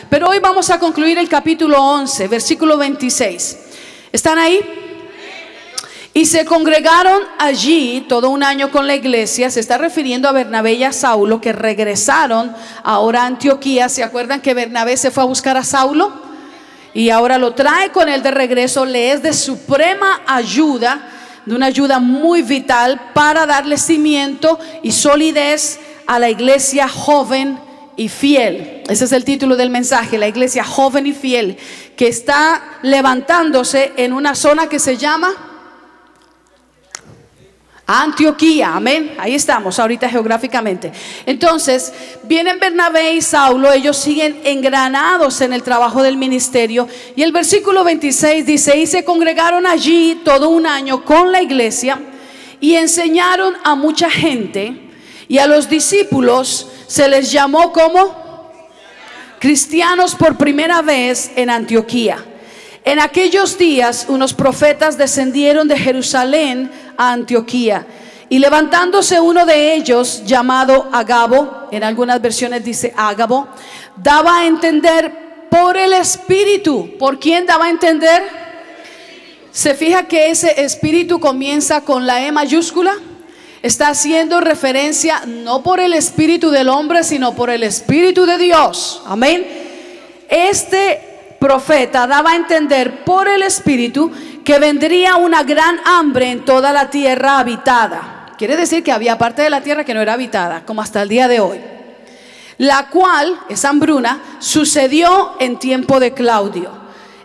Pero hoy vamos a concluir el capítulo 11, versículo 26. ¿Están ahí? Y se congregaron allí todo un año con la iglesia. Se está refiriendo a Bernabé y a Saulo, que regresaron ahora a Antioquía. ¿Se acuerdan que Bernabé se fue a buscar a Saulo? Y ahora lo trae con él de regreso. Le es de suprema ayuda, de una ayuda muy vital para darle cimiento y solidez a la iglesia joven y fiel. Ese es el título del mensaje, la iglesia joven y fiel, que está levantándose en una zona que se llama Antioquía. Amén, ahí estamos ahorita geográficamente. Entonces vienen Bernabé y Saulo, ellos siguen engranados en el trabajo del ministerio. Y el versículo 26 dice: y se congregaron allí todo un año con la iglesia y enseñaron a mucha gente, y a los discípulos se les llamó como cristianos por primera vez en Antioquía. En aquellos días unos profetas descendieron de Jerusalén a Antioquía, y levantándose uno de ellos, llamado Agabo, en algunas versiones dice Ágabo, daba a entender por el Espíritu. ¿Por quién daba a entender? ¿Se fija que ese Espíritu comienza con la E mayúscula? Está haciendo referencia no por el espíritu del hombre, sino por el Espíritu de Dios. Amén. Este profeta daba a entender por el Espíritu que vendría una gran hambre en toda la tierra habitada. Quiere decir que había parte de la tierra que no era habitada, como hasta el día de hoy, la cual, esa hambruna, sucedió en tiempo de Claudio.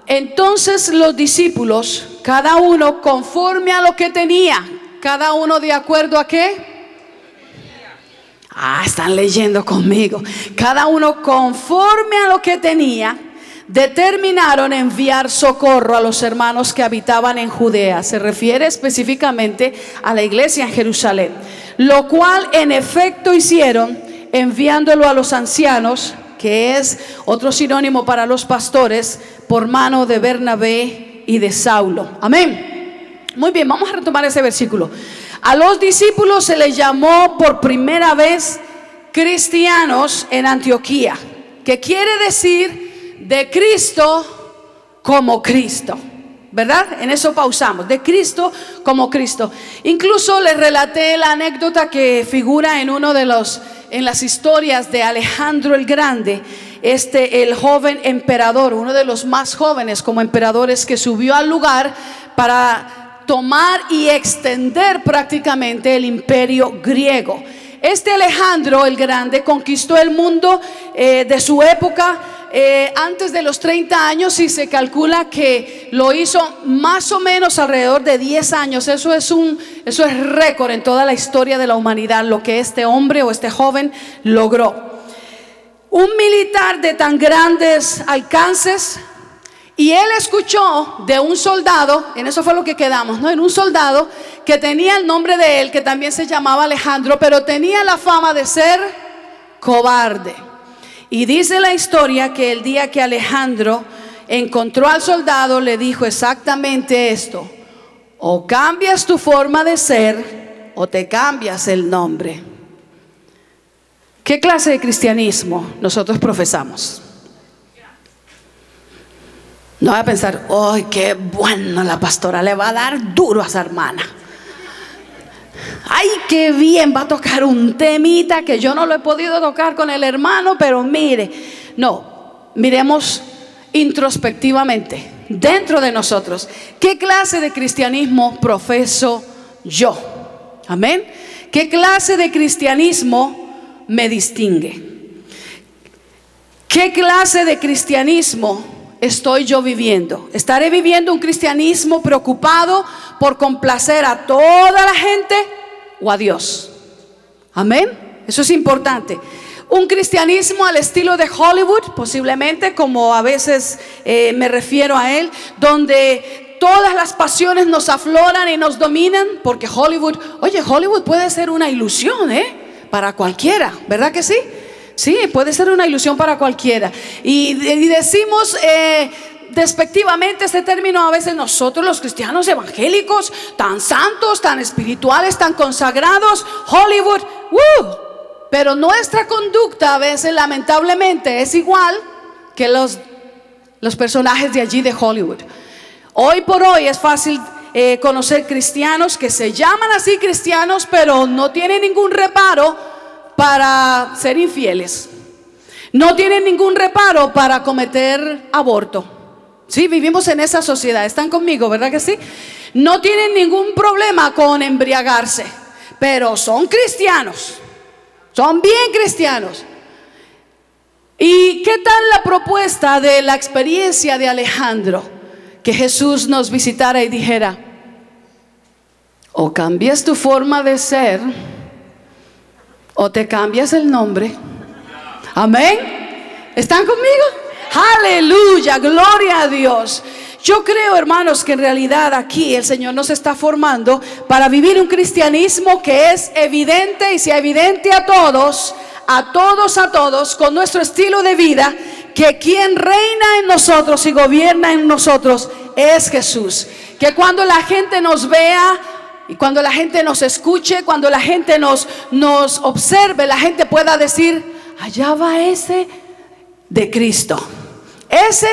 Entonces los discípulos, cada uno conforme a lo que tenía, cada uno de acuerdo a qué. Están leyendo conmigo. Cada uno conforme a lo que tenía, determinaron enviar socorro a los hermanos que habitaban en Judea. Se refiere específicamente a la iglesia en Jerusalén, lo cual en efecto hicieron, enviándolo a los ancianos, que es otro sinónimo para los pastores, por mano de Bernabé y de Saulo. Amén. Muy bien, vamos a retomar ese versículo. A los discípulos se les llamó por primera vez cristianos en Antioquía, que quiere decir de Cristo como Cristo, ¿verdad? En eso pausamos, de Cristo como Cristo. Incluso les relaté la anécdota que figura en en las historias de Alejandro el Grande, el joven emperador, uno de los más jóvenes como emperadores, que subió al lugar para tomar y extender prácticamente el imperio griego. Alejandro el Grande conquistó el mundo de su época antes de los 30 años, y se calcula que lo hizo más o menos alrededor de 10 años. Eso es récord en toda la historia de la humanidad, lo que este hombre o este joven logró. Un militar de tan grandes alcances. Y él escuchó de un soldado, en eso fue lo que quedamos, ¿no? En un soldado que tenía el nombre de él, que también se llamaba Alejandro, pero tenía la fama de ser cobarde. Y dice la historia que el día que Alejandro encontró al soldado, le dijo exactamente esto: o cambias tu forma de ser, o te cambias el nombre. ¿Qué clase de cristianismo nosotros profesamos? No voy a pensar: ¡ay, qué bueno la pastora! Le va a dar duro a esa hermana. ¡Ay, qué bien! Va a tocar un temita que yo no lo he podido tocar con el hermano, pero mire. No, miremos introspectivamente dentro de nosotros. ¿Qué clase de cristianismo profeso yo? Amén. ¿Qué clase de cristianismo me distingue? ¿Qué clase de cristianismo estoy yo viviendo? ¿Estaré viviendo un cristianismo preocupado por complacer a toda la gente o a Dios? Amén. Eso es importante. Un cristianismo al estilo de Hollywood, posiblemente, como a veces me refiero a él, donde todas las pasiones nos afloran y nos dominan, porque Hollywood puede ser una ilusión, para cualquiera, ¿verdad que sí? Sí, puede ser una ilusión para cualquiera. Y decimos despectivamente este término a veces nosotros los cristianos evangélicos, tan santos, tan espirituales, tan consagrados, Hollywood, pero nuestra conducta a veces lamentablemente es igual que los personajes de allí de Hollywood. Hoy por hoy es fácil conocer cristianos que se llaman así cristianos, pero no tienen ningún reparo para ser infieles. No tienen ningún reparo para cometer aborto. Sí, vivimos en esa sociedad. ¿Están conmigo, verdad que sí? No tienen ningún problema con embriagarse, pero son cristianos. Son bien cristianos. ¿Y qué tal la propuesta de la experiencia de Alejandro? Que Jesús nos visitara y dijera: o cambias tu forma de ser, o te cambias el nombre. Amén. ¿Están conmigo? Aleluya, gloria a Dios. Yo creo, hermanos, que en realidad aquí el Señor nos está formando para vivir un cristianismo que es evidente y sea evidente a todos, con nuestro estilo de vida, que quien reina en nosotros y gobierna en nosotros es Jesús. Que cuando la gente nos vea y cuando la gente nos escuche, cuando la gente nos observe, la gente pueda decir: allá va ese de Cristo, ese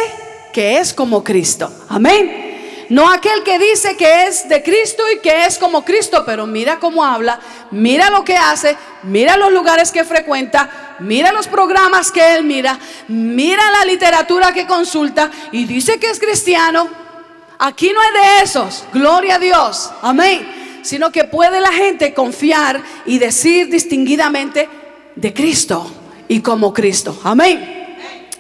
que es como Cristo. Amén. No aquel que dice que es de Cristo y que es como Cristo, pero mira cómo habla, mira lo que hace, mira los lugares que frecuenta, mira los programas que él mira, mira la literatura que consulta y dice que es cristiano. Aquí no hay de esos, gloria a Dios, amén. Sino que puede la gente confiar y decir distinguidamente de Cristo y como Cristo, amén.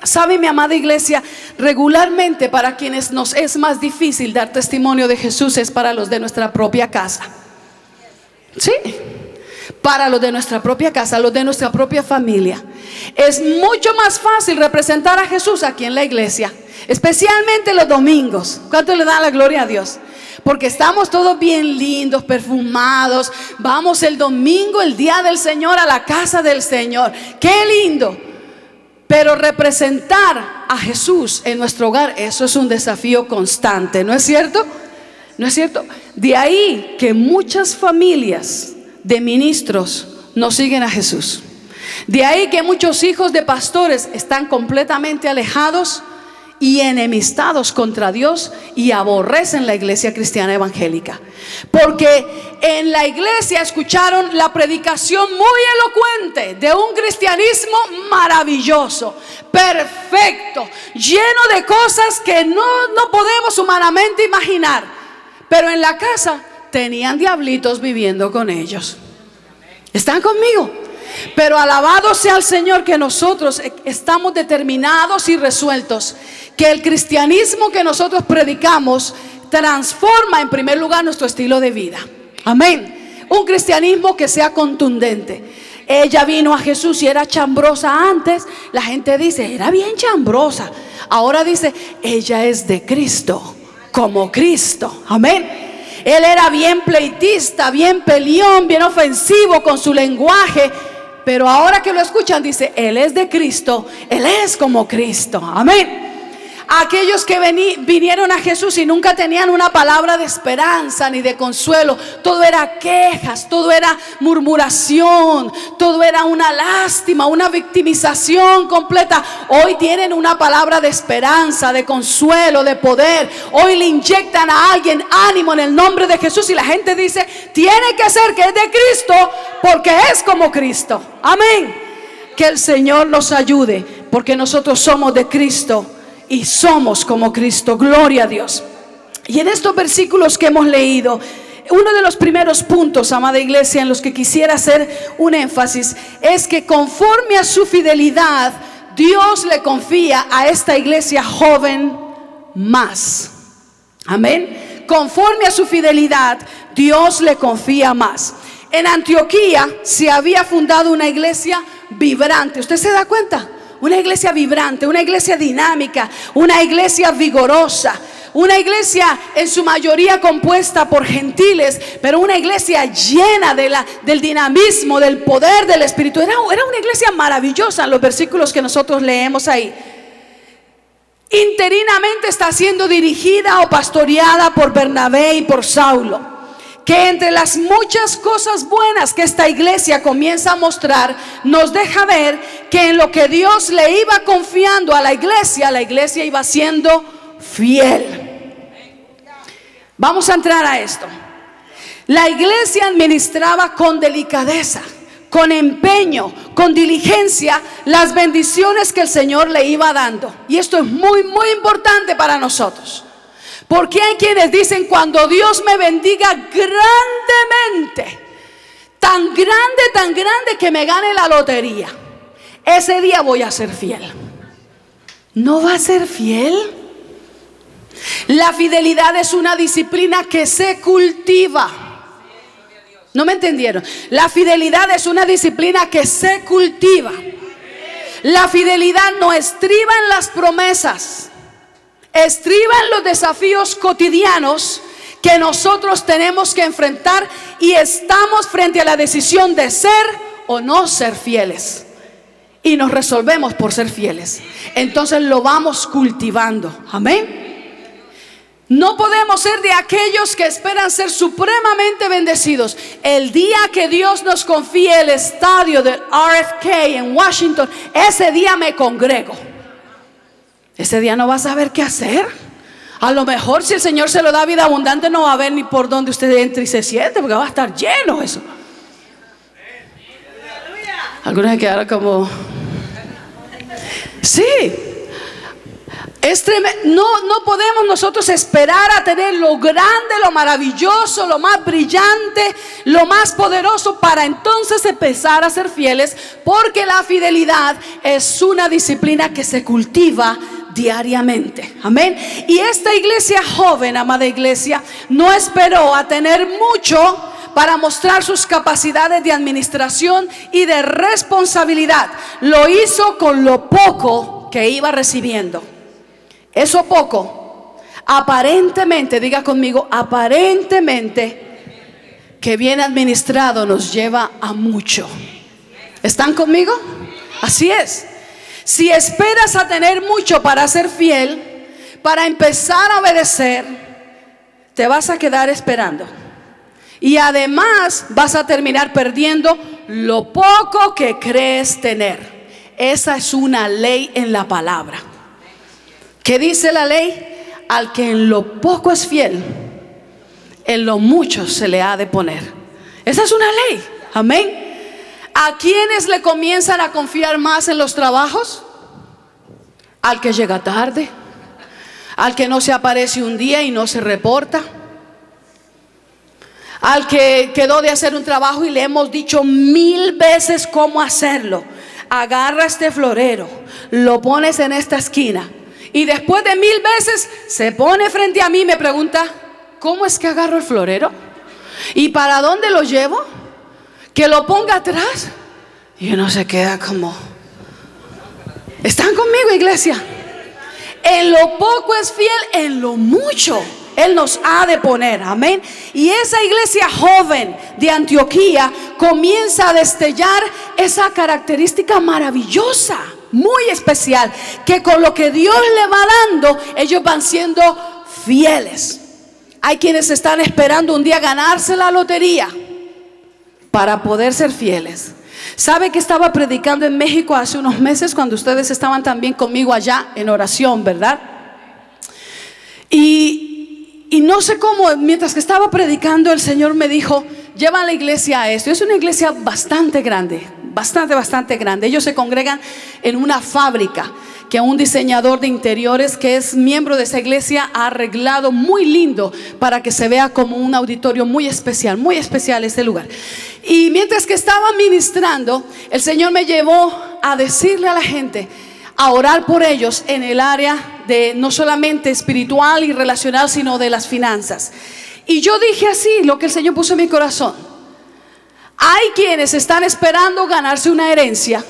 ¿Sabe, mi amada iglesia? Regularmente para quienes nos es más difícil dar testimonio de Jesús es para los de nuestra propia casa. Sí, para los de nuestra propia casa, los de nuestra propia familia. Es mucho más fácil representar a Jesús aquí en la iglesia, especialmente los domingos. ¿Cuánto le dan la gloria a Dios? Porque estamos todos bien lindos, perfumados. Vamos el domingo, el día del Señor, a la casa del Señor. ¡Qué lindo! Pero representar a Jesús en nuestro hogar, eso es un desafío constante, ¿no es cierto? ¿No es cierto? De ahí que muchas familias de ministros no siguen a Jesús. De ahí que muchos hijos de pastores están completamente alejados y enemistados contra Dios y aborrecen la iglesia cristiana evangélica, porque en la iglesia escucharon la predicación muy elocuente de un cristianismo maravilloso, perfecto, lleno de cosas que no podemos humanamente imaginar, pero en la casa tenían diablitos viviendo con ellos. ¿Están conmigo? Pero alabado sea el Señor que nosotros estamos determinados y resueltos que el cristianismo que nosotros predicamos transforma en primer lugar nuestro estilo de vida. Amén. Un cristianismo que sea contundente. Ella vino a Jesús y era chambrosa antes. La gente dice, era bien chambrosa. Ahora dice, ella es de Cristo, como Cristo. Amén. Él era bien pleitista, bien peleón, bien ofensivo con su lenguaje. Pero ahora que lo escuchan dice, Él es de Cristo, Él es como Cristo. Amén. Aquellos que vinieron a Jesús y nunca tenían una palabra de esperanza ni de consuelo, todo era quejas, todo era murmuración, todo era una lástima, una victimización completa. Hoy tienen una palabra de esperanza, de consuelo, de poder. Hoy le inyectan a alguien ánimo en el nombre de Jesús y la gente dice, tiene que ser que es de Cristo porque es como Cristo. Amén. Que el Señor nos ayude, porque nosotros somos de Cristo y somos como Cristo, gloria a Dios. Y en estos versículos que hemos leído, uno de los primeros puntos, amada iglesia, en los que quisiera hacer un énfasis, es que conforme a su fidelidad, Dios le confía a esta iglesia joven más. Amén. Conforme a su fidelidad, Dios le confía más. En Antioquía se había fundado una iglesia vibrante. ¿Usted se da cuenta? Una iglesia vibrante, una iglesia dinámica, una iglesia vigorosa, una iglesia en su mayoría compuesta por gentiles, pero una iglesia llena del dinamismo, del poder del Espíritu. Era una iglesia maravillosa en los versículos que nosotros leemos ahí. Interinamente está siendo dirigida o pastoreada por Bernabé y por Saulo. que entre las muchas cosas buenas que esta iglesia comienza a mostrar, nos deja ver que en lo que Dios le iba confiando a la iglesia iba siendo fiel. Vamos a entrar a esto. La iglesia administraba con delicadeza, con empeño, con diligencia las bendiciones que el Señor le iba dando. Y esto es muy, muy importante para nosotros. Porque hay quienes dicen: cuando Dios me bendiga grandemente, tan grande que me gane la lotería, ese día voy a ser fiel. ¿No va a ser fiel? La fidelidad es una disciplina que se cultiva. ¿No me entendieron? La fidelidad es una disciplina que se cultiva. La fidelidad no estriba en las promesas, estriba en los desafíos cotidianos que nosotros tenemos que enfrentar, y estamos frente a la decisión de ser o no ser fieles, y nos resolvemos por ser fieles. Entonces lo vamos cultivando. Amén. No podemos ser de aquellos que esperan ser supremamente bendecidos. El día que Dios nos confíe el estadio del RFK en Washington, ese día me congrego. Ese día no vas a saber qué hacer. A lo mejor, si el Señor se lo da vida abundante, no va a haber ni por dónde usted entre y se siente, porque va a estar lleno eso. Algunos se quedaron como... Sí. Es tremendo. No podemos nosotros esperar a tener lo grande, lo maravilloso, lo más brillante, lo más poderoso, para entonces empezar a ser fieles, porque la fidelidad es una disciplina que se cultiva diariamente. Amén. Y esta iglesia joven, amada iglesia, no esperó a tener mucho para mostrar sus capacidades de administración y de responsabilidad. Lo hizo con lo poco que iba recibiendo. Eso poco, aparentemente, diga conmigo, aparentemente, que bien administrado nos lleva a mucho. ¿Están conmigo? Así es. Si esperas a tener mucho para ser fiel, para empezar a obedecer, te vas a quedar esperando. Y además vas a terminar perdiendo lo poco que crees tener. Esa es una ley en la palabra. ¿Qué dice la ley? Al que en lo poco es fiel, en lo mucho se le ha de poner. Esa es una ley. Amén. ¿A quiénes le comienzan a confiar más en los trabajos? Al que llega tarde, al que no se aparece un día y no se reporta, al que quedó de hacer un trabajo y le hemos dicho 1000 veces cómo hacerlo. Agarra este florero, lo pones en esta esquina, y después de 1000 veces se pone frente a mí y me pregunta: ¿cómo es que agarro el florero? ¿Y para dónde lo llevo? Que lo ponga atrás. Y uno se queda como... ¿Están conmigo, iglesia? En lo poco es fiel, en lo mucho Él nos ha de poner. Amén. Y esa iglesia joven de Antioquía comienza a destellar esa característica maravillosa, muy especial, que con lo que Dios le va dando, ellos van siendo fieles. Hay quienes están esperando un día ganarse la lotería para poder ser fieles. ¿Sabe que estaba predicando en México hace unos meses, cuando ustedes estaban también conmigo allá en oración, verdad? Y no sé cómo, mientras que estaba predicando, el Señor me dijo: lleva a la iglesia a esto. Es una iglesia bastante grande, bastante grande. Ellos se congregan en una fábrica que un diseñador de interiores, que es miembro de esa iglesia, ha arreglado muy lindo para que se vea como un auditorio muy especial este lugar. Y mientras que estaba ministrando, el Señor me llevó a decirle a la gente, a orar por ellos en el área de no solamente espiritual y relacional, sino de las finanzas. Y yo dije así, lo que el Señor puso en mi corazón: hay quienes están esperando ganarse una herencia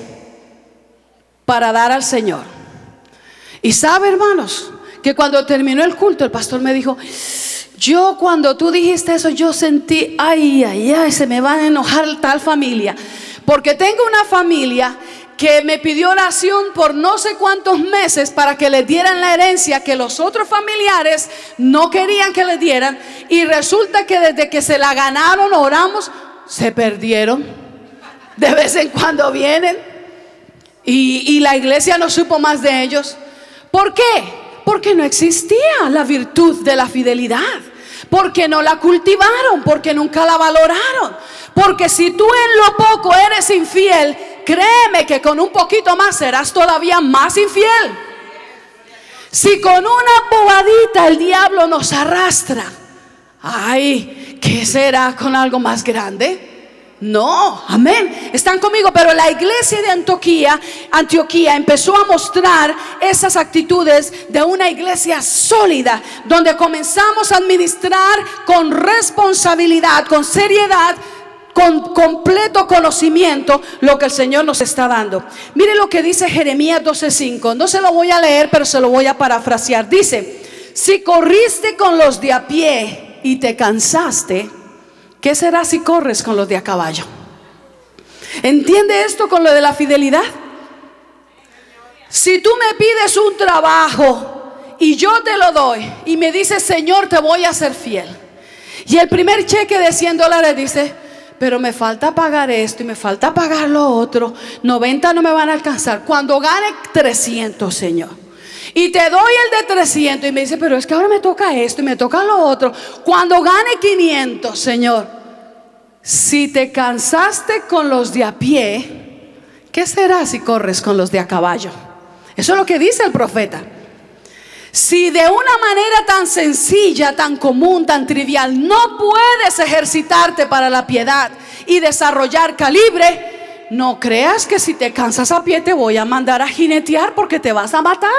para dar al Señor. Y sabe, hermanos, que cuando terminó el culto, el pastor me dijo: yo cuando tú dijiste eso, yo sentí, ay, se me va a enojar tal familia, porque tengo una familia que me pidió oración por no sé cuántos meses para que le dieran la herencia que los otros familiares no querían que le dieran, y resulta que desde que se la ganaron, oramos, se perdieron. De vez en cuando vienen y la iglesia no supo más de ellos. ¿Por qué? Porque no existía la virtud de la fidelidad, porque no la cultivaron, porque nunca la valoraron. Porque si tú en lo poco eres infiel, créeme que con un poquito más serás todavía más infiel. Si con una bobadita el diablo nos arrastra, ay, ¿qué será con algo más grande? No, amén, están conmigo. Pero la iglesia de Antioquía empezó a mostrar esas actitudes de una iglesia sólida, donde comenzamos a administrar con responsabilidad, con seriedad, con completo conocimiento lo que el Señor nos está dando. Mire lo que dice Jeremías 12:5. No se lo voy a leer, pero se lo voy a parafrasear. Dice: si corriste con los de a pie y te cansaste, ¿qué será si corres con los de a caballo? ¿Entiende esto con lo de la fidelidad? Si tú me pides un trabajo y yo te lo doy y me dices: Señor, te voy a ser fiel, y el primer cheque de $100 dice: pero me falta pagar esto y me falta pagar lo otro, 90 no me van a alcanzar. Cuando gane 300, Señor, y te doy el de 300 y me dice: pero es que ahora me toca esto y me toca lo otro. Cuando gane 500, Señor, si te cansaste con los de a pie, ¿qué será si corres con los de a caballo? Eso es lo que dice el profeta. Si de una manera tan sencilla, tan común, tan trivial, no puedes ejercitarte para la piedad y desarrollar calibre, no creas que si te cansas a pie te voy a mandar a jinetear, porque te vas a matar.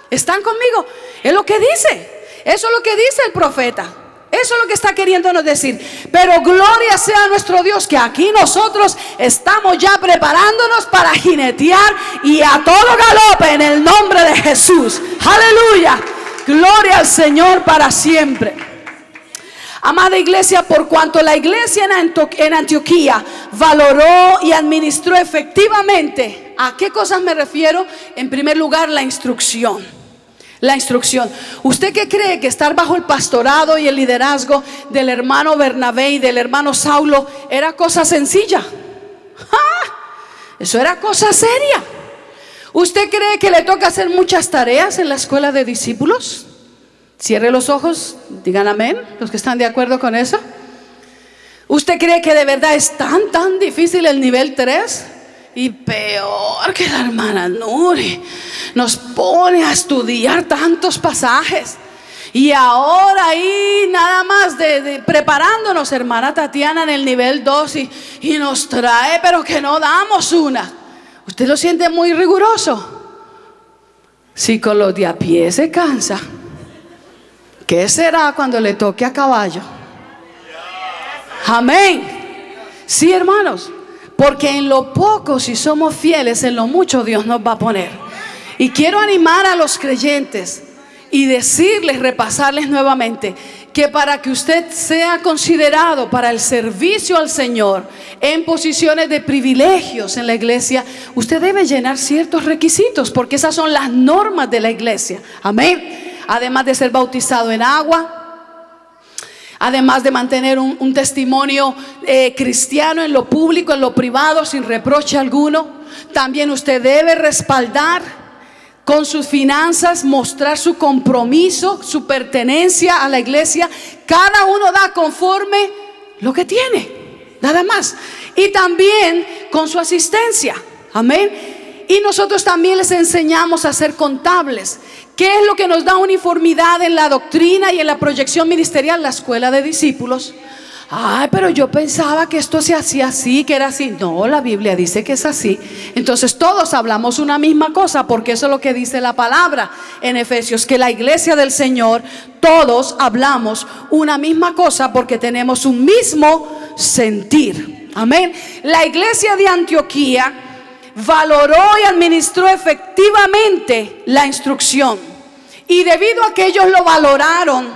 ¿Están conmigo? Es lo que dice. Eso es lo que dice el profeta. Eso es lo que está queriéndonos decir. Pero gloria sea a nuestro Dios, que aquí nosotros estamos ya preparándonos para jinetear y a todo galope en el nombre de Jesús. Aleluya. Gloria al Señor para siempre. Amada iglesia, por cuanto la iglesia en Antioquía valoró y administró efectivamente, ¿a qué cosas me refiero? En primer lugar, la instrucción. La instrucción. ¿Usted qué cree que estar bajo el pastorado y el liderazgo del hermano Bernabé y del hermano Saulo era cosa sencilla? ¡Ja! Eso era cosa seria. ¿Usted cree que le toca hacer muchas tareas en la escuela de discípulos? Cierre los ojos, digan amén, los que están de acuerdo con eso. ¿Usted cree que de verdad es tan difícil el nivel 3? Y peor que la hermana Nuri nos pone a estudiar tantos pasajes, y ahora ahí nada más preparándonos, hermana Tatiana, en el nivel 2 y nos trae, pero que no damos una. ¿Usted lo siente muy riguroso? Si con los de a pie se cansa, ¿qué será cuando le toque a caballo? Amén. Sí, hermanos. Porque en lo poco, si somos fieles, en lo mucho Dios nos va a poner. Y quiero animar a los creyentes y decirles, repasarles nuevamente, que para que usted sea considerado para el servicio al Señor en posiciones de privilegios en la iglesia, usted debe llenar ciertos requisitos, porque esas son las normas de la iglesia. Amén. Además de ser bautizado en agua, además de mantener un testimonio cristiano en lo público, en lo privado, sin reproche alguno, también usted debe respaldar con sus finanzas, mostrar su compromiso, su pertenencia a la iglesia. Cada uno da conforme lo que tiene, nada más. Y también con su asistencia. Amén. Y nosotros también les enseñamos a ser contables. ¿Qué es lo que nos da uniformidad en la doctrina y en la proyección ministerial? La escuela de discípulos. Ay, pero yo pensaba que esto se hacía así, que era así. No, la Biblia dice que es así. Entonces todos hablamos una misma cosa, porque eso es lo que dice la palabra en Efesios, que la iglesia del Señor, todos hablamos una misma cosa porque tenemos un mismo sentir. Amén. La iglesia de Antioquía valoró y administró efectivamente la instrucción, y debido a que ellos lo valoraron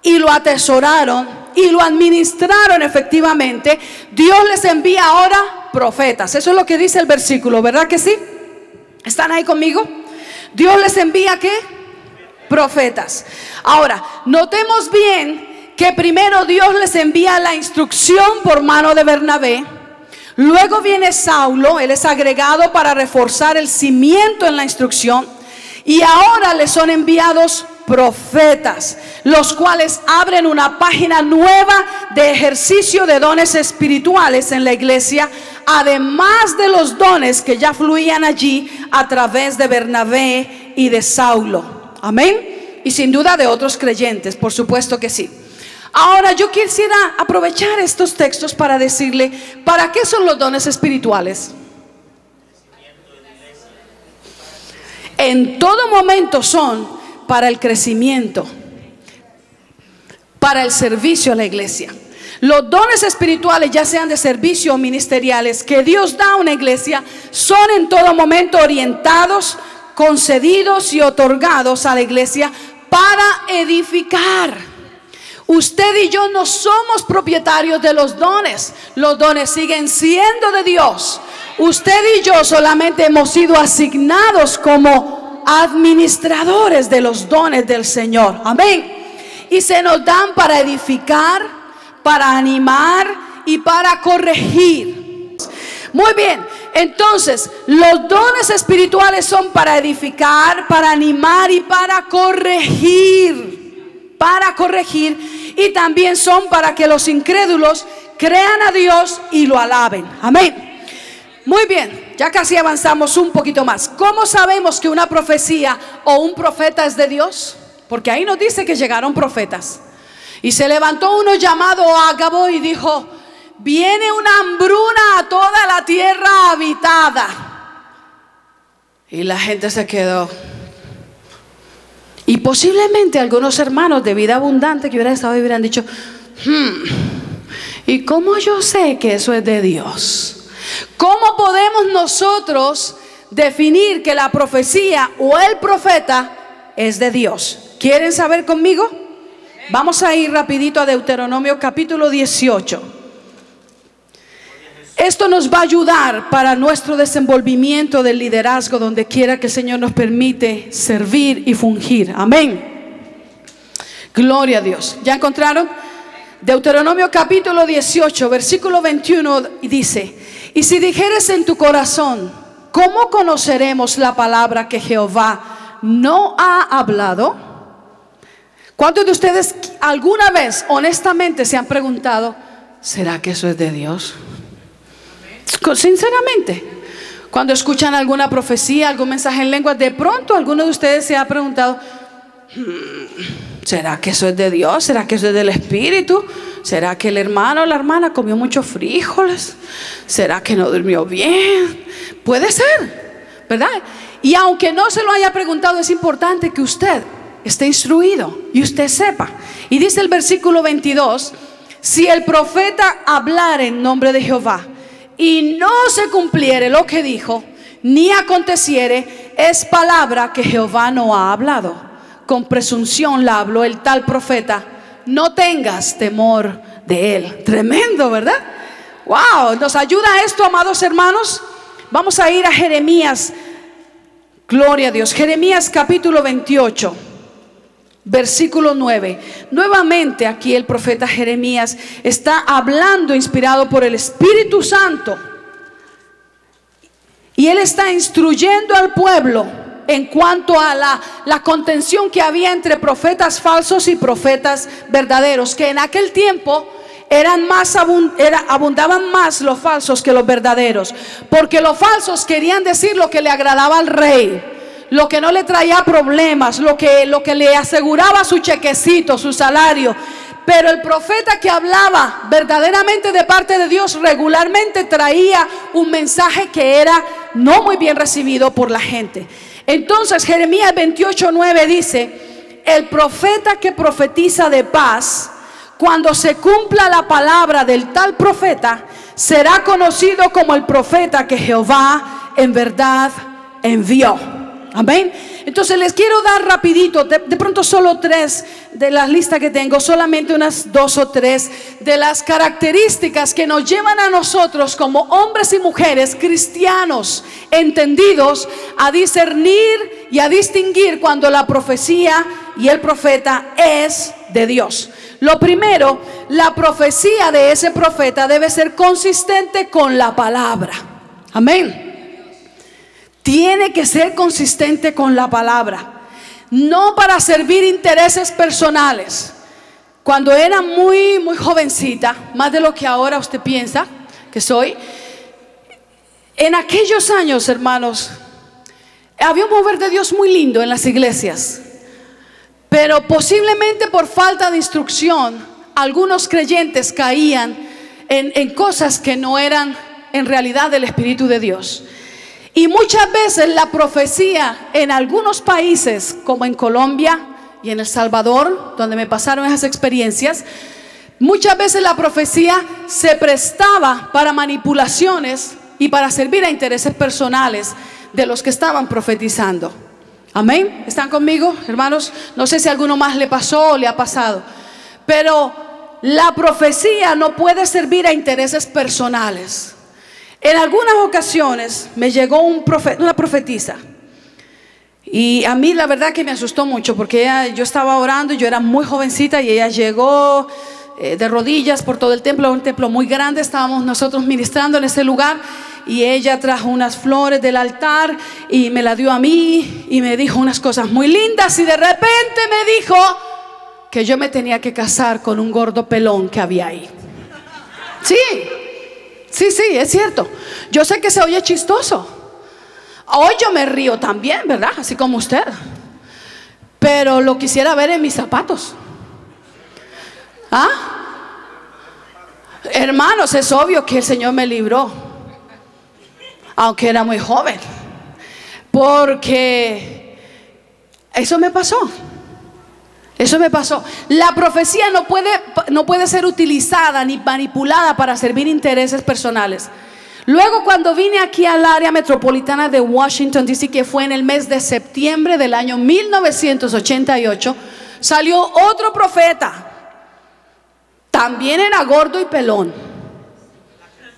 y lo atesoraron y lo administraron efectivamente, Dios les envía ahora profetas. Eso es lo que dice el versículo, ¿verdad que sí? ¿Están ahí conmigo? Dios les envía ¿qué? Profetas. Ahora, notemos bien que primero Dios les envía la instrucción por mano de Bernabé. Luego viene Saulo, él es agregado para reforzar el cimiento en la instrucción. Y ahora les son enviados profetas, los cuales abren una página nueva de ejercicio de dones espirituales en la iglesia, además de los dones que ya fluían allí a través de Bernabé y de Saulo. Amén. Y sin duda de otros creyentes, por supuesto que sí. Ahora yo quisiera aprovechar estos textos para decirle, ¿para qué son los dones espirituales? En todo momento son para el crecimiento, para el servicio a la iglesia. Los dones espirituales, ya sean de servicio o ministeriales, que Dios da a una iglesia, son en todo momento orientados, concedidos y otorgados a la iglesia para edificar. Usted y yo no somos propietarios de los dones. Los dones siguen siendo de Dios. Usted y yo solamente hemos sido asignados como administradores de los dones del Señor. Amén. Y se nos dan para edificar, para animar y para corregir. Muy bien. Entonces, los dones espirituales son para edificar, para animar y para corregir. Para corregir. Y también son para que los incrédulos crean a Dios y lo alaben. Amén. Muy bien, ya casi avanzamos un poquito más. ¿Cómo sabemos que una profecía o un profeta es de Dios? Porque ahí nos dice que llegaron profetas. Y se levantó uno llamado Ágabo y dijo: viene una hambruna a toda la tierra habitada. Y la gente se quedó. Y posiblemente algunos hermanos de vida abundante que hubieran estado y hubieran dicho: ¿y cómo yo sé que eso es de Dios? ¿Cómo podemos nosotros definir que la profecía o el profeta es de Dios? ¿Quieren saber conmigo? Vamos a ir rapidito a Deuteronomio capítulo 18. Esto nos va a ayudar para nuestro desenvolvimiento del liderazgo donde quiera que el Señor nos permite servir y fungir. Amén. Gloria a Dios. ¿Ya encontraron? Deuteronomio capítulo 18 versículo 21 dice: y si dijeres en tu corazón, ¿cómo conoceremos la palabra que Jehová no ha hablado? ¿Cuántos de ustedes alguna vez honestamente se han preguntado: ¿será que eso es de Dios? Sinceramente, cuando escuchan alguna profecía, algún mensaje en lenguas, de pronto alguno de ustedes se ha preguntado: ¿será que eso es de Dios? ¿Será que eso es del Espíritu? ¿Será que el hermano o la hermana comió muchos frijoles? ¿Será que no durmió bien? Puede ser, ¿verdad? Y aunque no se lo haya preguntado, es importante que usted esté instruido y usted sepa. Y dice el versículo 22: si el profeta hablara en nombre de Jehová y no se cumpliere lo que dijo, ni aconteciere, es palabra que Jehová no ha hablado. Con presunción la habló el tal profeta. No tengas temor de él. Tremendo, ¿verdad? Wow, ¿nos ayuda esto, amados hermanos? Vamos a ir a Jeremías. Gloria a Dios. Jeremías capítulo 28 versículo 9. Nuevamente aquí el profeta Jeremías está hablando inspirado por el Espíritu Santo. Y él está instruyendo al pueblo en cuanto a la contención que había entre profetas falsos y profetas verdaderos, que en aquel tiempo abundaban más los falsos que los verdaderos, porque los falsos querían decir lo que le agradaba al rey, lo que no le traía problemas, lo que le aseguraba su chequecito, su salario. Pero el profeta que hablaba verdaderamente de parte de Dios regularmente traía un mensaje que era no muy bien recibido por la gente. Entonces Jeremías 28:9 dice: el profeta que profetiza de paz, cuando se cumpla la palabra del tal profeta, será conocido como el profeta que Jehová en verdad envió. Amén. Entonces les quiero dar rapidito, de pronto solo 3 de las listas que tengo, solamente unas 2 o 3 de las características que nos llevan a nosotros como hombres y mujeres cristianos entendidos a discernir y a distinguir cuando la profecía y el profeta es de Dios. Lo primero, la profecía de ese profeta debe ser consistente con la palabra. Amén. Tiene que ser consistente con la palabra, no para servir intereses personales. Cuando era muy jovencita, más de lo que ahora usted piensa que soy, en aquellos años, hermanos, había un mover de Dios muy lindo en las iglesias, pero posiblemente por falta de instrucción, algunos creyentes caían en cosas que no eran en realidad del Espíritu de Dios. Y muchas veces la profecía en algunos países, como en Colombia y en El Salvador, donde me pasaron esas experiencias, muchas veces la profecía se prestaba para manipulaciones y para servir a intereses personales de los que estaban profetizando. Amén. ¿Están conmigo, hermanos? No sé si a alguno más le pasó o le ha pasado, pero la profecía no puede servir a intereses personales. En algunas ocasiones me llegó una profetisa, y a mí la verdad que me asustó mucho, porque yo estaba orando y yo era muy jovencita, y ella llegó de rodillas por todo el templo, un templo muy grande. Estábamos nosotros ministrando en ese lugar, y ella trajo unas flores del altar y me la dio a mí y me dijo unas cosas muy lindas, y de repente me dijo que yo me tenía que casar con un gordo pelón que había ahí. Sí, es cierto. Yo sé que se oye chistoso. Hoy yo me río también, ¿verdad? Así como usted. Pero lo quisiera ver en mis zapatos. ¿Ah? Hermanos, es obvio que el Señor me libró, aunque era muy joven, porque eso me pasó. Eso me pasó. La profecía no puede ser utilizada ni manipulada para servir intereses personales. Luego, cuando vine aquí al área metropolitana de Washington, D.C., que fue en el mes de septiembre del año 1988, salió otro profeta. También era gordo y pelón.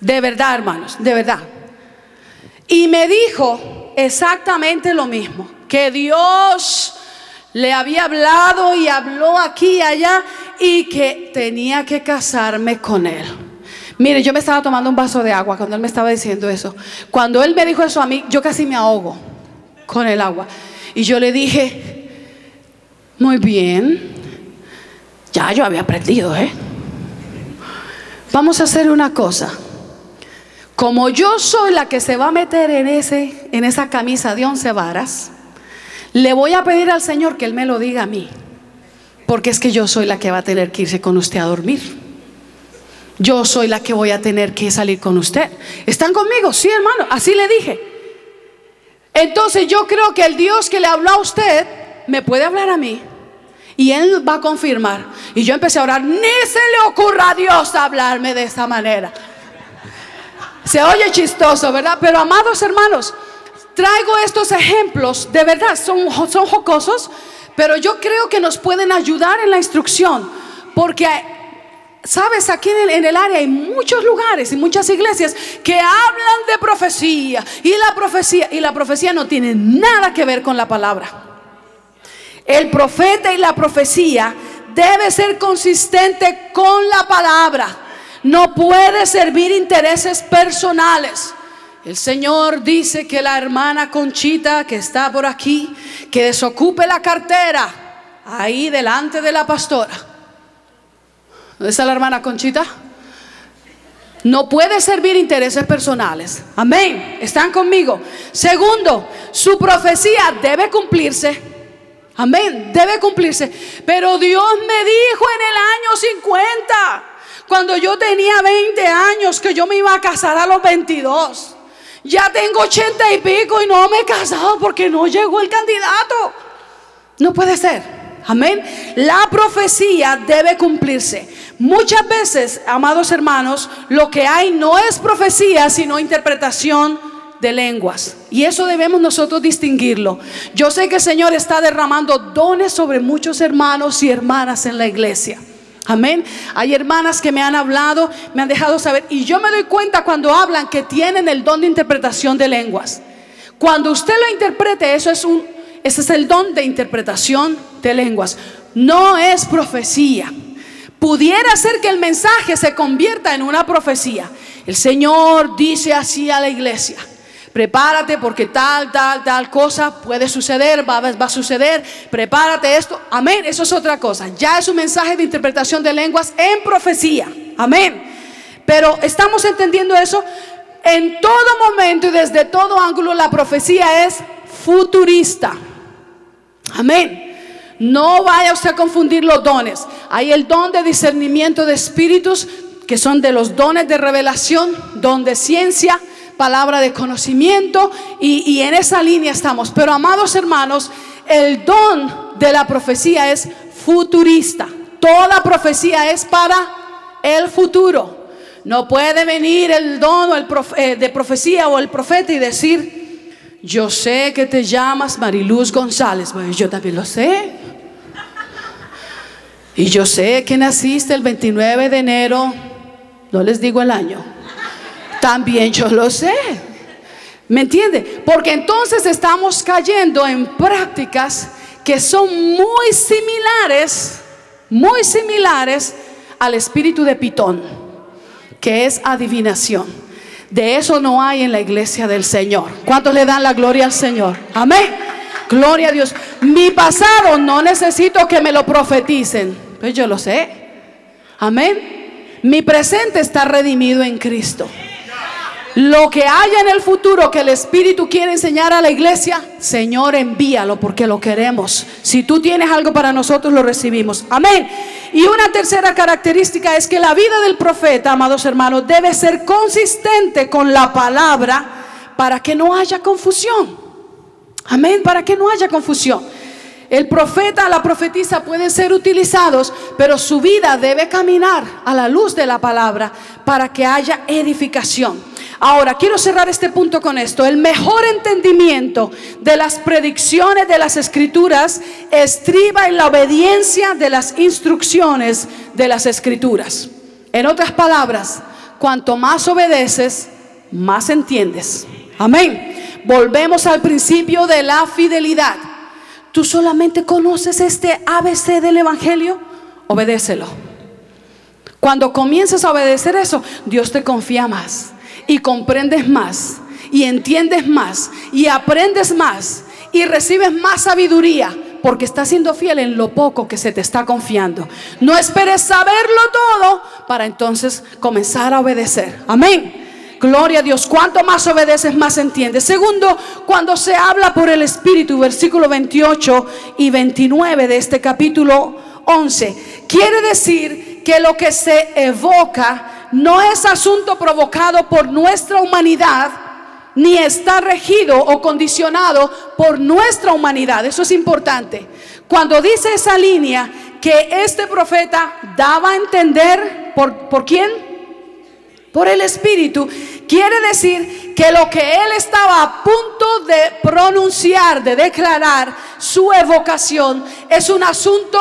De verdad, hermanos, de verdad. Y me dijo exactamente lo mismo, que Dios le había hablado y habló aquí y allá, y que tenía que casarme con él. Mire, yo me estaba tomando un vaso de agua cuando él me estaba diciendo eso. Cuando él me dijo eso a mí, yo casi me ahogo con el agua. Y yo le dije, muy bien, ya yo había aprendido, vamos a hacer una cosa. Como yo soy la que se va a meter en esa camisa de 11 varas, le voy a pedir al Señor que Él me lo diga a mí, porque es que yo soy la que va a tener que irse con usted a dormir. Yo soy la que voy a tener que salir con usted. ¿Están conmigo? Sí, hermano, así le dije. Entonces yo creo que el Dios que le habló a usted me puede hablar a mí, y Él va a confirmar. Y yo empecé a orar, ni se le ocurra a Dios hablarme de esa manera. Se oye chistoso, ¿verdad? Pero amados hermanos, traigo estos ejemplos, de verdad, son jocosos, pero yo creo que nos pueden ayudar en la instrucción. Porque, sabes, aquí en el área hay muchos lugares y muchas iglesias que hablan de profecía, y la profecía no tiene nada que ver con la palabra. El profeta y la profecía debe ser consistente con la palabra. No puede servir intereses personales. El Señor dice que la hermana Conchita, que está por aquí, que desocupe la cartera ahí delante de la pastora. ¿Dónde está la hermana Conchita? No puede servir intereses personales. Amén. ¿Están conmigo? Segundo, su profecía debe cumplirse. Amén. Debe cumplirse. Pero Dios me dijo en el año 50, cuando yo tenía 20 años, que yo me iba a casar a los 22. Ya tengo 80 y pico y no me he casado porque no llegó el candidato. No puede ser. Amén. La profecía debe cumplirse. Muchas veces, amados hermanos, lo que hay no es profecía, sino interpretación de lenguas. Y eso debemos nosotros distinguirlo. Yo sé que el Señor está derramando dones sobre muchos hermanos y hermanas en la iglesia. Amén. Hay hermanas que me han hablado, me han dejado saber, y yo me doy cuenta cuando hablan que tienen el don de interpretación de lenguas. Cuando usted lo interprete, ese es el don de interpretación de lenguas. No es profecía. Pudiera ser que el mensaje se convierta en una profecía. El Señor dice así a la iglesia: prepárate porque tal cosa puede suceder, va a suceder, prepárate esto. Amén, eso es otra cosa. Ya es un mensaje de interpretación de lenguas en profecía. Amén. Pero estamos entendiendo eso. En todo momento y desde todo ángulo la profecía es futurista. Amén. No vaya usted a confundir los dones. Hay el don de discernimiento de espíritus, que son de los dones de revelación, don de ciencia, palabra de conocimiento, y en esa línea estamos. Pero amados hermanos, el don de la profecía es futurista. Toda profecía es para el futuro. No puede venir el don de profecía o el profeta y decir: yo sé que te llamas Mariluz González. Bueno, yo también lo sé. Y yo sé que naciste el 29 de enero. No les digo el año. También yo lo sé. ¿Me entiende? Porque entonces estamos cayendo en prácticas que son muy similares al espíritu de Pitón, que es adivinación. De eso no hay en la iglesia del Señor. ¿Cuántos le dan la gloria al Señor? Amén. Gloria a Dios. Mi pasado no necesito que me lo profeticen, pues yo lo sé. Amén. Mi presente está redimido en Cristo. Lo que haya en el futuro que el Espíritu quiere enseñar a la iglesia, Señor, envíalo porque lo queremos. Si tú tienes algo para nosotros, lo recibimos. Amén. Y una tercera característica es que la vida del profeta, amados hermanos, debe ser consistente con la palabra para que no haya confusión. Amén, para que no haya confusión. El profeta, la profetisa pueden ser utilizados, pero su vida debe caminar a la luz de la palabra para que haya edificación. Ahora, quiero cerrar este punto con esto. El mejor entendimiento de las predicciones de las Escrituras estriba en la obediencia de las instrucciones de las Escrituras. En otras palabras, cuanto más obedeces, más entiendes. Amén. Volvemos al principio de la fidelidad. ¿Tú solamente conoces este ABC del Evangelio? Obedécelo. Cuando comiences a obedecer eso, Dios te confía más, y comprendes más, y entiendes más, y aprendes más, y recibes más sabiduría, porque estás siendo fiel en lo poco que se te está confiando. No esperes saberlo todo para entonces comenzar a obedecer. Amén. Gloria a Dios. Cuanto más obedeces, más entiendes. Segundo, cuando se habla por el Espíritu, versículo 28 y 29 de este capítulo 11, quiere decir que lo que se evoca no es asunto provocado por nuestra humanidad, ni está regido o condicionado por nuestra humanidad. Eso es importante. Cuando dice esa línea que este profeta daba a entender, ¿por quién? Por el Espíritu, quiere decir que lo que él estaba a punto de pronunciar, de declarar, su evocación, es un asunto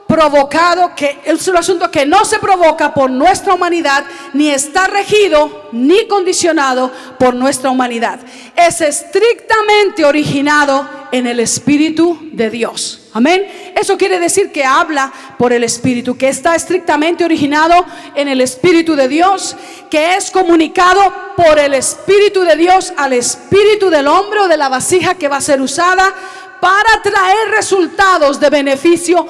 provocado, que es un asunto que no se provoca por nuestra humanidad, ni está regido ni condicionado por nuestra humanidad. Es estrictamente originado en el Espíritu de Dios. Amén. Eso quiere decir que habla por el Espíritu, que está estrictamente originado en el Espíritu de Dios, que es comunicado por el Espíritu de Dios al espíritu del hombre o de la vasija que va a ser usada para traer resultados de beneficio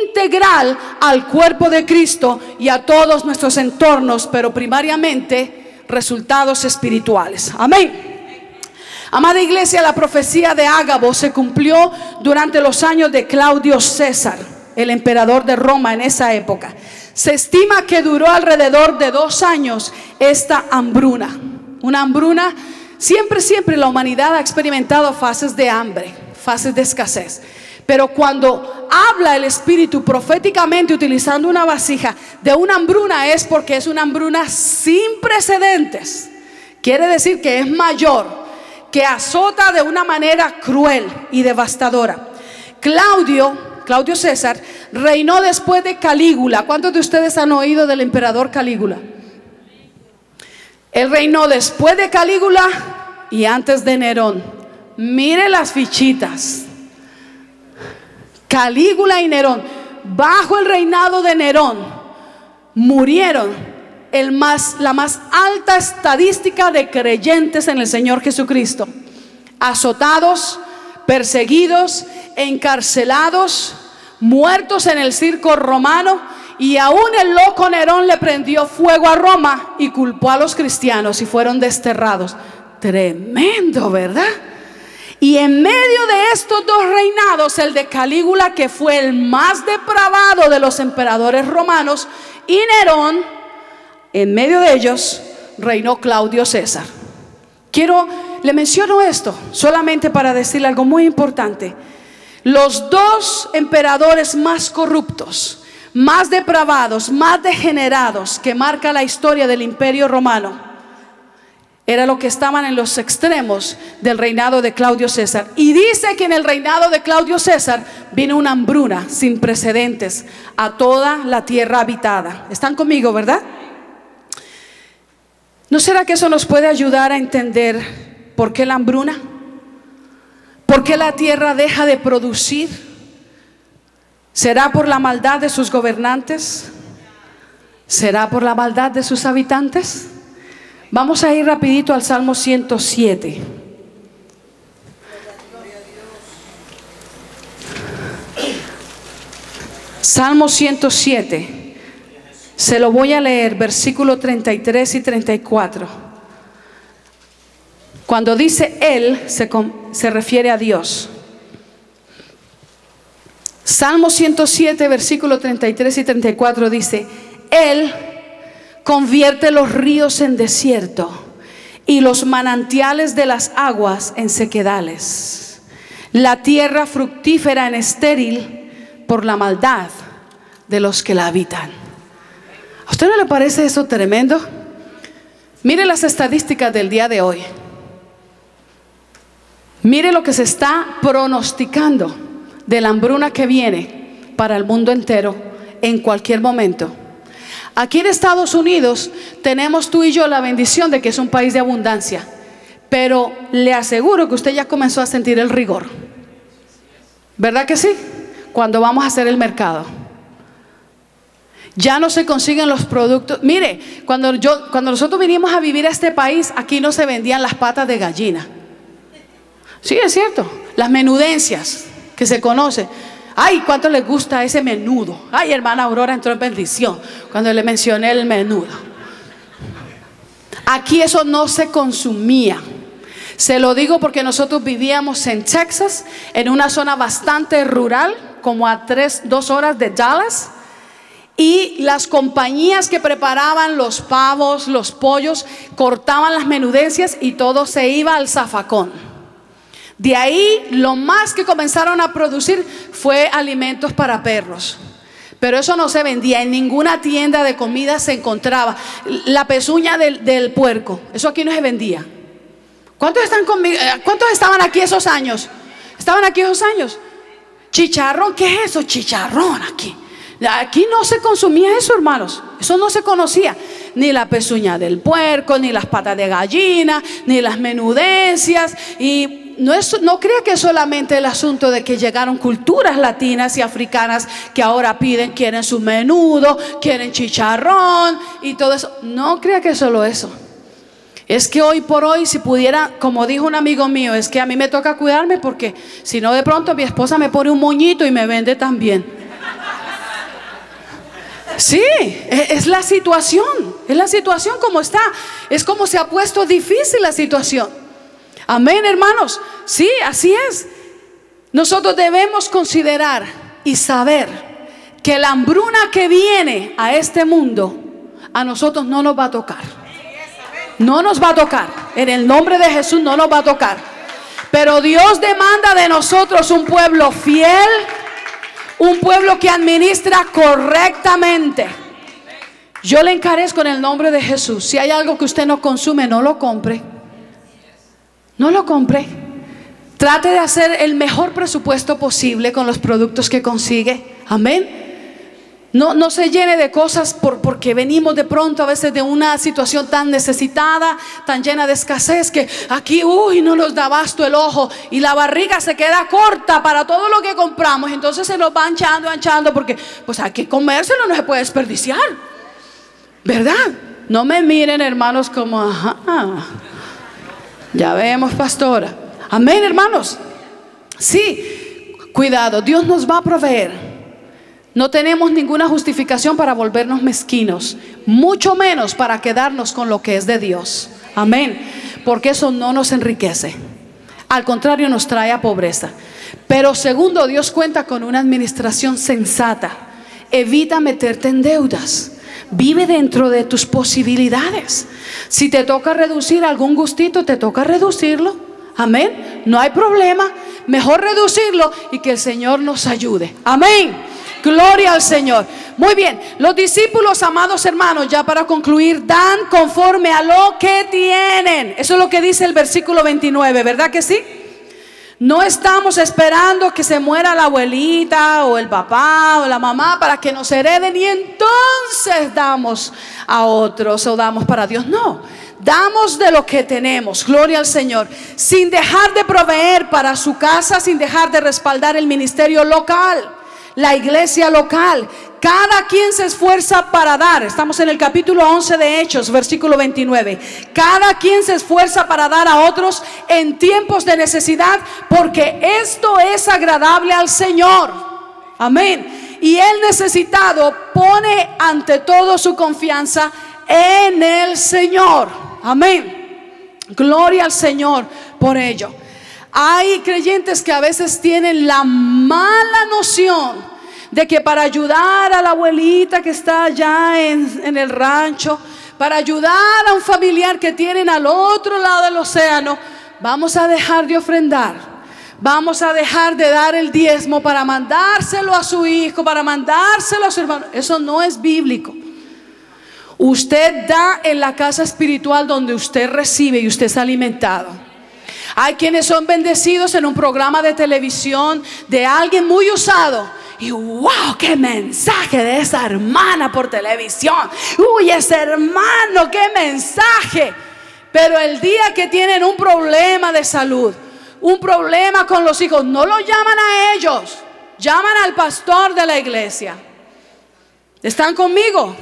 integral al cuerpo de Cristo y a todos nuestros entornos, pero primariamente resultados espirituales. Amén. Amada iglesia, la profecía de Ágabo se cumplió durante los años de Claudio César, el emperador de Roma en esa época. Se estima que duró alrededor de 2 años esta hambruna. Una hambruna, siempre la humanidad ha experimentado fases de hambre, fases de escasez. Pero cuando habla el Espíritu proféticamente utilizando una vasija de una hambruna, es porque es una hambruna sin precedentes. Quiere decir que es mayor. que azota de una manera cruel y devastadora. Claudio César reinó después de Calígula. ¿Cuántos de ustedes han oído del emperador Calígula? Él reinó después de Calígula y antes de Nerón. Mire las fichitas. Calígula y Nerón. Bajo el reinado de Nerón murieron la más alta estadística de creyentes en el Señor Jesucristo. Azotados, perseguidos, encarcelados, muertos en el circo romano, y aún el loco Nerón le prendió fuego a Roma y culpó a los cristianos y fueron desterrados. Tremendo, ¿verdad? Y en medio de estos dos reinados, el de Calígula, que fue el más depravado de los emperadores romanos, y Nerón, en medio de ellos reinó Claudio César. Le menciono esto solamente para decirle algo muy importante. Los dos emperadores más corruptos, más depravados, más degenerados que marca la historia del Imperio Romano, era lo que estaban en los extremos del reinado de Claudio César. Y dice que en el reinado de Claudio César vino una hambruna sin precedentes a toda la tierra habitada. ¿Están conmigo, verdad? ¿No será que eso nos puede ayudar a entender por qué la hambruna? ¿Por qué la tierra deja de producir? ¿Será por la maldad de sus gobernantes? ¿Será por la maldad de sus habitantes? Vamos a ir rapidito al Salmo 107. Salmo 107. Se lo voy a leer, versículo 33 y 34. Cuando dice Él, se refiere a Dios. Salmo 107, versículo 33 y 34 dice: Él convierte los ríos en desierto y los manantiales de las aguas en sequedales, la tierra fructífera en estéril por la maldad de los que la habitan. ¿A usted no le parece eso tremendo? Mire las estadísticas del día de hoy. Mire lo que se está pronosticando de la hambruna que viene para el mundo entero en cualquier momento. Aquí en Estados Unidos tenemos tú y yo la bendición de que es un país de abundancia, pero le aseguro que usted ya comenzó a sentir el rigor. ¿Verdad que sí? Cuando vamos a hacer el mercado, ya no se consiguen los productos. Mire, cuando nosotros vinimos a vivir a este país, aquí no se vendían las patas de gallina. Sí, es cierto. Las menudencias que se conocen. Ay, cuánto les gusta ese menudo. Ay, hermana Aurora entró en bendición cuando le mencioné el menudo. Aquí eso no se consumía. Se lo digo porque nosotros vivíamos en Texas, en una zona bastante rural, como a 2 horas de Dallas. Y las compañías que preparaban los pavos, los pollos, cortaban las menudencias y todo se iba al zafacón. De ahí lo más que comenzaron a producir fue alimentos para perros. Pero eso no se vendía, en ninguna tienda de comida se encontraba. La pezuña del puerco, eso aquí no se vendía. ¿Cuántos están conmigo? ¿Cuántos estaban aquí esos años? ¿Estaban aquí esos años? Chicharrón, ¿qué es eso? Chicharrón aquí. Aquí no se consumía eso, hermanos. Eso no se conocía. Ni la pezuña del puerco, ni las patas de gallina, ni las menudencias. Y no crea que es solamente el asunto de que llegaron culturas latinas y africanas que ahora quieren su menudo, quieren chicharrón y todo eso. No crea que es solo eso. Es que hoy por hoy, si pudiera, como dijo un amigo mío, es que a mí me toca cuidarme porque si no de pronto mi esposa me pone un moñito y me vende también. Sí, es la situación como está, es como se ha puesto difícil la situación. Amén, hermanos. Sí, así es. Nosotros debemos considerar y saber que la hambruna que viene a este mundo, a nosotros no nos va a tocar. No nos va a tocar. En el nombre de Jesús no nos va a tocar. Pero Dios demanda de nosotros un pueblo fiel, un pueblo que administra correctamente. Yo le encarezco en el nombre de Jesús. Si hay algo que usted no consume, no lo compre. No lo compre. Trate de hacer el mejor presupuesto posible con los productos que consigue. Amén. No se llene de cosas porque venimos de pronto a veces de una situación tan necesitada, tan llena de escasez, que aquí no nos da abasto el ojo y la barriga se queda corta para todo lo que compramos. Entonces se nos va anchando porque pues hay que comérselo, no se puede desperdiciar, ¿verdad? No me miren, hermanos, como ajá, ya vemos, pastora. Amén, hermanos. Sí, cuidado, Dios nos va a proveer. No tenemos ninguna justificación para volvernos mezquinos, mucho menos para quedarnos con lo que es de Dios. Amén. Porque eso no nos enriquece. Al contrario, nos trae a pobreza. Pero segundo, Dios cuenta con una administración sensata. Evita meterte en deudas. Vive dentro de tus posibilidades. Si te toca reducir algún gustito, te toca reducirlo. Amén. No hay problema. Mejor reducirlo y que el Señor nos ayude. Amén. Gloria al Señor. Muy bien, los discípulos, amados hermanos, ya para concluir, dan conforme a lo que tienen. Eso es lo que dice el versículo 29, ¿verdad que sí? No estamos esperando que se muera la abuelita o el papá o la mamá para que nos hereden y entonces damos a otros o damos para Dios. No, damos de lo que tenemos, gloria al Señor, sin dejar de proveer para su casa, sin dejar de respaldar el ministerio local, la iglesia local. Cada quien se esfuerza para dar. Estamos en el capítulo 11 de Hechos, versículo 29. Cada quien se esfuerza para dar a otros en tiempos de necesidad, porque esto es agradable al Señor. Amén. Y el necesitado pone ante todo su confianza en el Señor. Amén. Gloria al Señor por ello. Hay creyentes que a veces tienen la mala noción de que para ayudar a la abuelita que está allá en el rancho, para ayudar a un familiar que tienen al otro lado del océano, vamos a dejar de ofrendar, vamos a dejar de dar el diezmo para mandárselo a su hijo, para mandárselo a su hermano. Eso no es bíblico. Usted da en la casa espiritual donde usted recibe y usted es alimentado. Hay quienes son bendecidos en un programa de televisión de alguien muy usado y wow, qué mensaje de esa hermana por televisión. Uy, ese hermano, qué mensaje. Pero el día que tienen un problema de salud, un problema con los hijos, no lo llaman a ellos, llaman al pastor de la iglesia. ¿Están conmigo?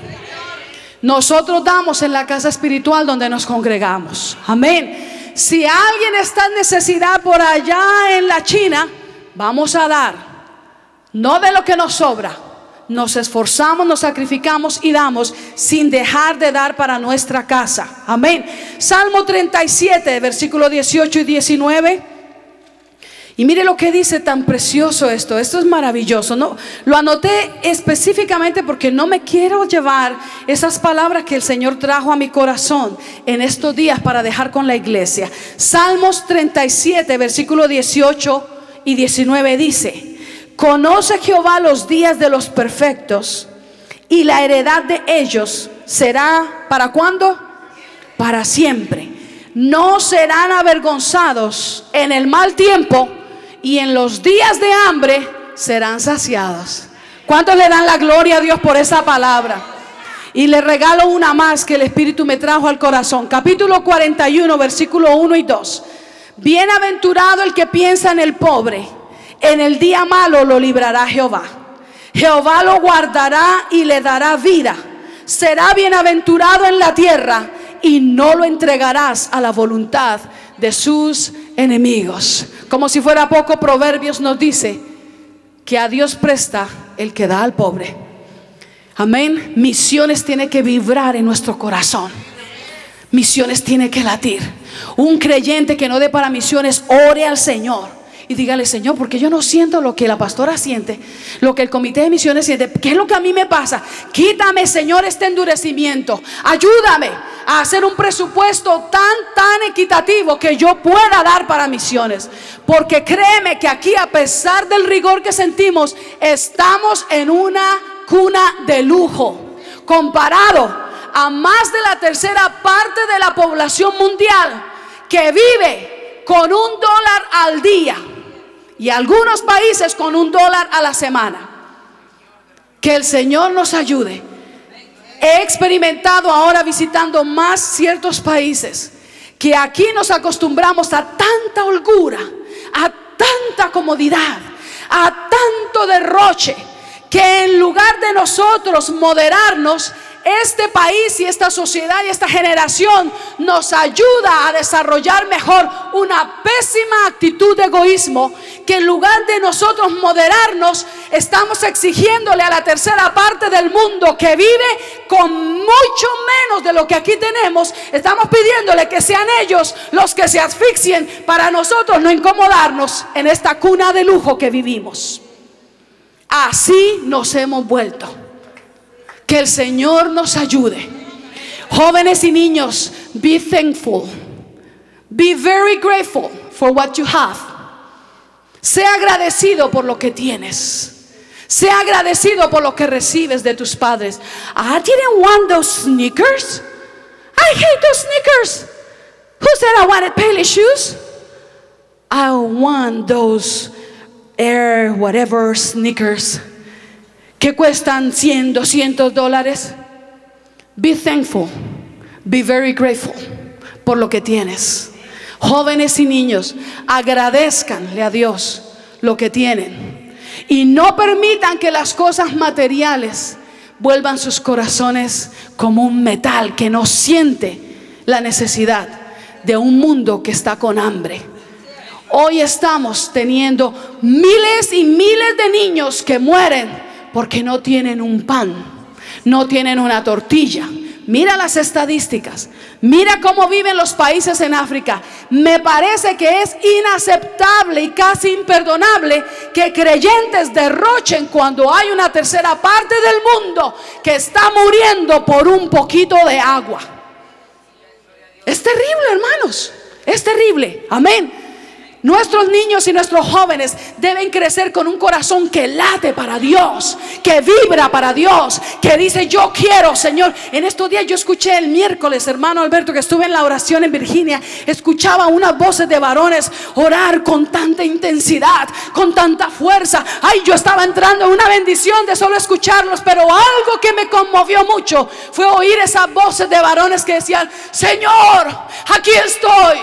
Nosotros damos en la casa espiritual donde nos congregamos. Amén. Si alguien está en necesidad por allá en la China, vamos a dar, no de lo que nos sobra. Nos esforzamos, nos sacrificamos y damos sin dejar de dar para nuestra casa. Amén. Salmo 37, versículo 18 y 19. Y mire lo que dice, tan precioso esto es maravilloso. No, lo anoté específicamente porque no me quiero llevar esas palabras que el Señor trajo a mi corazón en estos días para dejar con la iglesia. Salmos 37, versículo 18 y 19 dice: conoce Jehová los días de los perfectos, y la heredad de ellos será, ¿para cuándo? Para siempre. No serán avergonzados en el mal tiempo, y en los días de hambre serán saciados. ¿Cuántos le dan la gloria a Dios por esa palabra? Y le regalo una más que el Espíritu me trajo al corazón. Capítulo 41, versículo 1 y 2. Bienaventurado el que piensa en el pobre, en el día malo lo librará Jehová. Jehová lo guardará y le dará vida. Será bienaventurado en la tierra, y no lo entregarás a la voluntad de sus enemigos. Como si fuera poco, Proverbios nos dice que a Dios presta el que da al pobre. Amén. Misiones tiene que vibrar en nuestro corazón. Misiones tiene que latir. Un creyente que no dé para misiones, ore al Señor y dígale: Señor, porque yo no siento lo que la pastora siente, lo que el comité de misiones siente. ¿Qué es lo que a mí me pasa? Quítame, Señor, este endurecimiento. Ayúdame a hacer un presupuesto tan equitativo que yo pueda dar para misiones. Porque créeme que aquí, a pesar del rigor que sentimos, estamos en una cuna de lujo comparado a más de la tercera parte de la población mundial que vive con $1 al día y algunos países con $1 a la semana. Que el Señor nos ayude. He experimentado ahora visitando más ciertos países que aquí nos acostumbramos a tanta holgura, a tanta comodidad, a tanto derroche, que en lugar de nosotros moderarnos, este país y esta sociedad y esta generación nos ayuda a desarrollar mejor una pésima actitud de egoísmo, que en lugar de nosotros moderarnos, estamos exigiéndole a la tercera parte del mundo que vive con mucho menos de lo que aquí tenemos, estamos pidiéndole que sean ellos los que se asfixien para nosotros no incomodarnos en esta cuna de lujo que vivimos. Así nos hemos vuelto. Que el Señor nos ayude. Jóvenes y niños, be thankful. Be very grateful for what you have. Sea agradecido por lo que tienes. Sea agradecido por lo que recibes de tus padres. I didn't want those sneakers. I hate those sneakers. Who said I wanted Paley shoes? I want those Air whatever sneakers que cuestan $100, $200. Be thankful, be very grateful por lo que tienes. Jóvenes y niños, agradezcanle a Dios lo que tienen y no permitan que las cosas materiales vuelvan sus corazones como un metal que no siente la necesidad de un mundo que está con hambre. Hoy estamos teniendo miles y miles de niños que mueren porque no tienen un pan, no tienen una tortilla. Mira las estadísticas, mira cómo viven los países en África. Me parece que es inaceptable y casi imperdonable que creyentes derrochen cuando hay una tercera parte del mundo que está muriendo por un poquito de agua. Es terrible, hermanos, es terrible. Amén. Nuestros niños y nuestros jóvenes deben crecer con un corazón que late para Dios, que vibra para Dios, que dice yo quiero, Señor. En estos días yo escuché el miércoles, hermano Alberto, que estuve en la oración en Virginia, escuchaba unas voces de varones orar con tanta intensidad, con tanta fuerza. Ay, yo estaba entrando en una bendición de solo escucharlos, pero algo que me conmovió mucho fue oír esas voces de varones que decían: Señor, aquí estoy,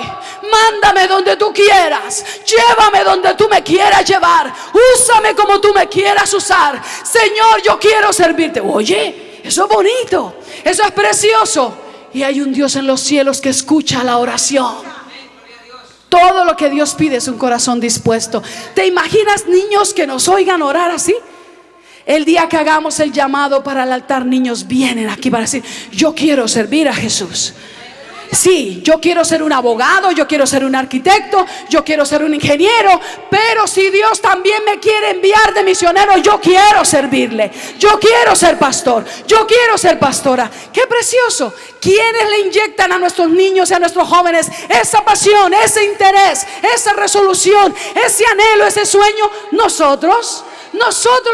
mándame donde tú quieras. Llévame donde tú me quieras llevar. Úsame como tú me quieras usar. Señor, yo quiero servirte. Oye, eso es bonito, eso es precioso. Y hay un Dios en los cielos que escucha la oración. Todo lo que Dios pide es un corazón dispuesto. ¿Te imaginas niños que nos oigan orar así? El día que hagamos el llamado para el altar, niños vienen aquí para decir: yo quiero servir a Jesús. Sí, yo quiero ser un abogado, yo quiero ser un arquitecto, yo quiero ser un ingeniero, pero si Dios también me quiere enviar de misionero, yo quiero servirle. Yo quiero ser pastor, yo quiero ser pastora. ¡Qué precioso! ¿Quiénes le inyectan a nuestros niños y a nuestros jóvenes esa pasión, ese interés, esa resolución, ese anhelo, ese sueño? Nosotros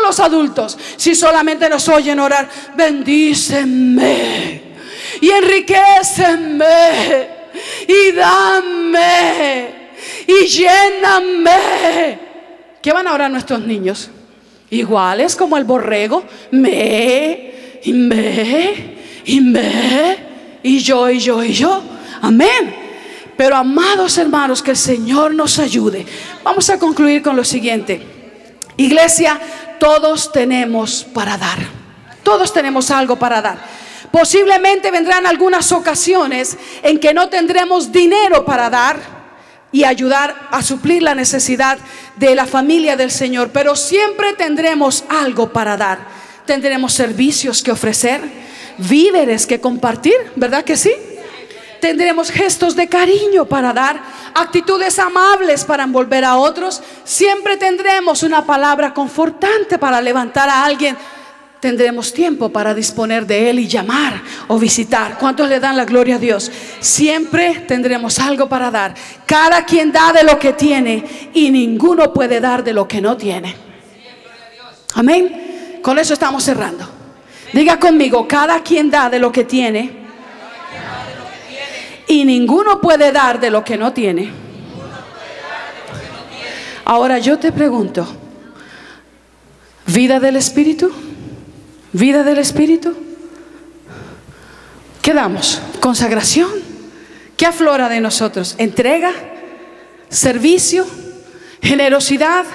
los adultos. Si solamente nos oyen orar: bendíceme y enriquéceme y dame y lléname. ¿Qué van a orar nuestros niños? Iguales como el borrego: me y me y me y yo y yo y yo. Amén. Pero amados hermanos, que el Señor nos ayude. Vamos a concluir con lo siguiente. Iglesia, todos tenemos para dar. Todos tenemos algo para dar. Posiblemente vendrán algunas ocasiones en que no tendremos dinero para dar y ayudar a suplir la necesidad de la familia del Señor, pero siempre tendremos algo para dar. Tendremos servicios que ofrecer, víveres que compartir, ¿verdad que sí? Tendremos gestos de cariño para dar, actitudes amables para envolver a otros. Siempre tendremos una palabra confortante para levantar a alguien. Tendremos tiempo para disponer de él y llamar o visitar. ¿Cuántos le dan la gloria a Dios? Siempre tendremos algo para dar. Cada quien da de lo que tiene y ninguno puede dar de lo que no tiene. Amén. Con eso estamos cerrando. Diga conmigo: cada quien da de lo que tiene y ninguno puede dar de lo que no tiene. Ahora yo te pregunto, ¿vida del Espíritu? ¿Vida del Espíritu? ¿Qué damos? ¿Consagración? ¿Qué aflora de nosotros? ¿Entrega? ¿Servicio? ¿Generosidad?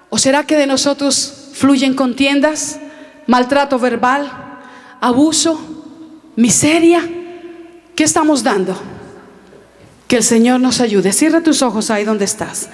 ¿O será que de nosotros fluyen contiendas, maltrato verbal, abuso, miseria? ¿Qué estamos dando? Que el Señor nos ayude. Cierra tus ojos ahí donde estás.